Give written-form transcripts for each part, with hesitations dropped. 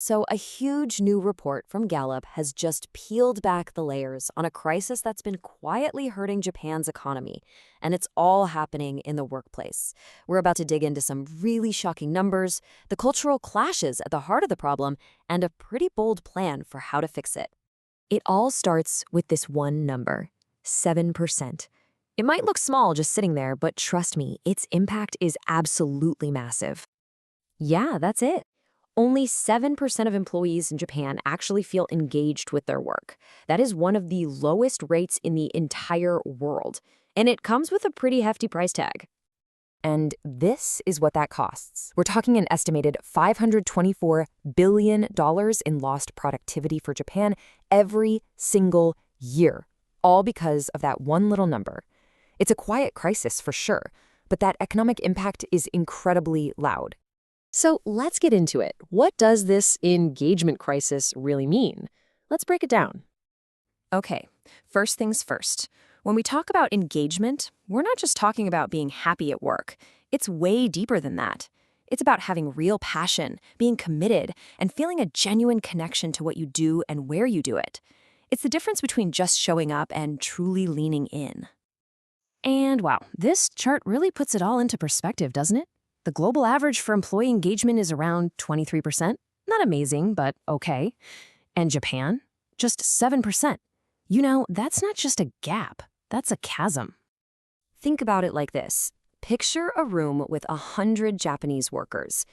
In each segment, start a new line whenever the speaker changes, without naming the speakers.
So, a huge new report from Gallup has just peeled back the layers on a crisis that's been quietly hurting Japan's economy, and it's all happening in the workplace. We're about to dig into some really shocking numbers, the cultural clashes at the heart of the problem, and a pretty bold plan for how to fix it. It all starts with this one number, 7%. It might look small just sitting there, but trust me, its impact is absolutely massive. Yeah, that's it. Only 7% of employees in Japan actually feel engaged with their work. That is one of the lowest rates in the entire world. And it comes with a pretty hefty price tag. And this is what that costs. We're talking an estimated $524 billion in lost productivity for Japan every single year, all because of that one little number. It's a quiet crisis for sure, but that economic impact is incredibly loud. So let's get into it. What does this engagement crisis really mean? Let's break it down. Okay, first things first. When we talk about engagement, we're not just talking about being happy at work. It's way deeper than that. It's about having real passion, being committed, and feeling a genuine connection to what you do and where you do it. It's the difference between just showing up and truly leaning in. And wow, this chart really puts it all into perspective, doesn't it? The global average for employee engagement is around 23%. Not amazing, but okay. And Japan? Just 7%. You know, that's not just a gap, that's a chasm. Think about it like this. Picture a room with 100 Japanese workers.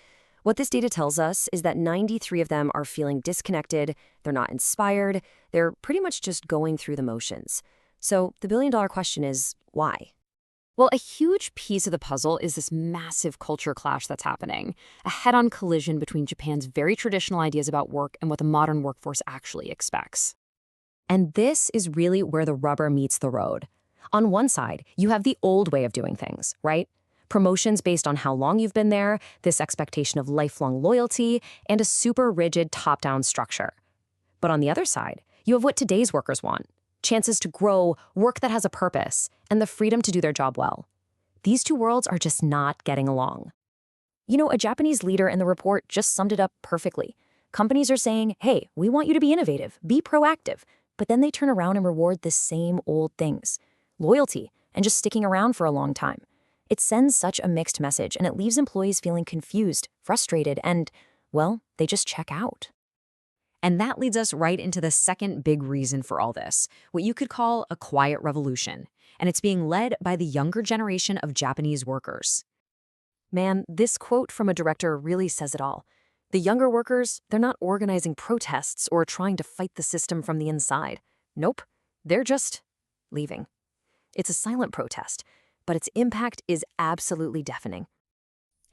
What this data tells us is that 93 of them are feeling disconnected, they're not inspired, they're pretty much just going through the motions. So the billion-dollar question is, why? Well, a huge piece of the puzzle is this massive culture clash that's happening, a head-on collision between Japan's very traditional ideas about work and what the modern workforce actually expects. And this is really where the rubber meets the road. On one side, you have the old way of doing things, right? Promotions based on how long you've been there, this expectation of lifelong loyalty, and a super rigid top-down structure. But on the other side, you have what today's workers want. Chances to grow, work that has a purpose, and the freedom to do their job well. These two worlds are just not getting along. You know, a Japanese leader in the report just summed it up perfectly. Companies are saying, hey, we want you to be innovative, be proactive, but then they turn around and reward the same old things. Loyalty, and just sticking around for a long time. It sends such a mixed message, and it leaves employees feeling confused, frustrated, and, well, they just check out. And that leads us right into the second big reason for all this, what you could call a quiet revolution. And it's being led by the younger generation of Japanese workers. Man, this quote from a director really says it all. The younger workers, they're not organizing protests or trying to fight the system from the inside. Nope, they're just leaving. It's a silent protest, but its impact is absolutely deafening.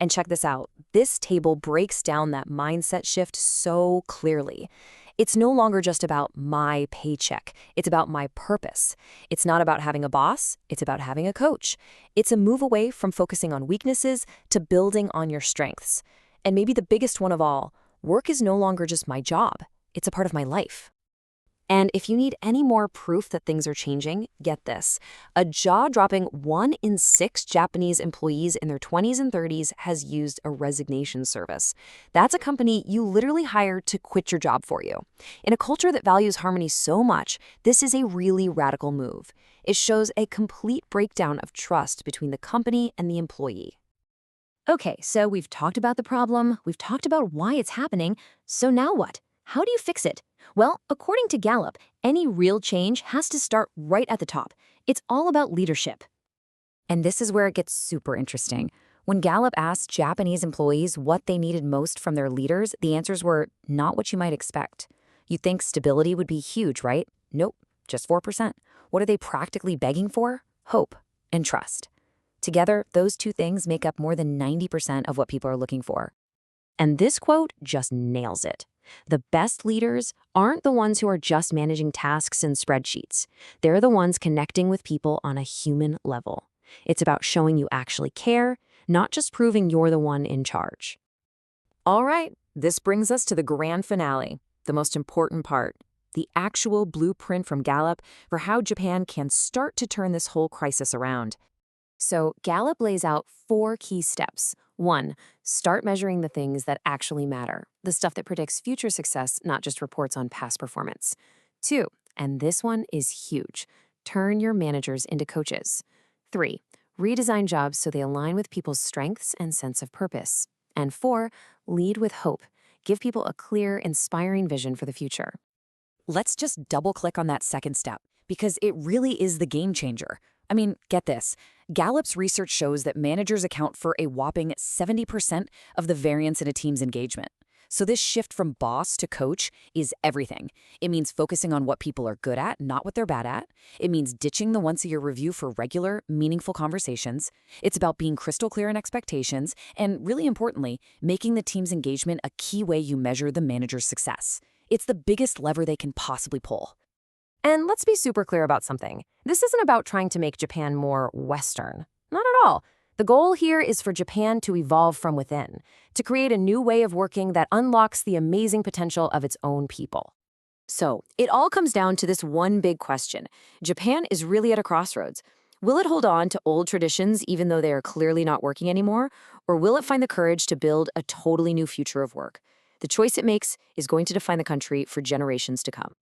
And check this out. This table breaks down that mindset shift so clearly. It's no longer just about my paycheck. It's about my purpose. It's not about having a boss. It's about having a coach. It's a move away from focusing on weaknesses to building on your strengths. And maybe the biggest one of all, work is no longer just my job. It's a part of my life. And if you need any more proof that things are changing, get this. A jaw-dropping 1 in 6 Japanese employees in their 20s and 30s has used a resignation service. That's a company you literally hired to quit your job for you. In a culture that values harmony so much, this is a really radical move. It shows a complete breakdown of trust between the company and the employee. Okay, so we've talked about the problem, we've talked about why it's happening, so now what? How do you fix it? Well, according to Gallup, any real change has to start right at the top. It's all about leadership. And this is where it gets super interesting. When Gallup asked Japanese employees what they needed most from their leaders, the answers were not what you might expect. You'd think stability would be huge, right? Nope, just 4%. What are they practically begging for? Hope and trust. Together, those two things make up more than 90% of what people are looking for. And this quote just nails it. The best leaders aren't the ones who are just managing tasks and spreadsheets. They're the ones connecting with people on a human level. It's about showing you actually care, not just proving you're the one in charge. All right, this brings us to the grand finale, the most important part, the actual blueprint from Gallup for how Japan can start to turn this whole crisis around. So, Gallup lays out 4 key steps. 1. Start measuring the things that actually matter, the stuff that predicts future success, not just reports on past performance. 2. And this one is huge. Turn your managers into coaches. 3. Redesign jobs so they align with people's strengths and sense of purpose. And 4. Lead with hope. Give people a clear, inspiring vision for the future.
Let's just double click on that second step because it really is the game changer. I mean, get this. Gallup's research shows that managers account for a whopping 70% of the variance in a team's engagement. So this shift from boss to coach is everything. It means focusing on what people are good at, not what they're bad at. It means ditching the once-a-year review for regular, meaningful conversations. It's about being crystal clear in expectations and, really importantly, making the team's engagement a key way you measure the manager's success. It's the biggest lever they can possibly pull.
And let's be super clear about something. This isn't about trying to make Japan more Western. Not at all. The goal here is for Japan to evolve from within, to create a new way of working that unlocks the amazing potential of its own people. So, it all comes down to this one big question. Japan is really at a crossroads. Will it hold on to old traditions even though they are clearly not working anymore? Or will it find the courage to build a totally new future of work? The choice it makes is going to define the country for generations to come.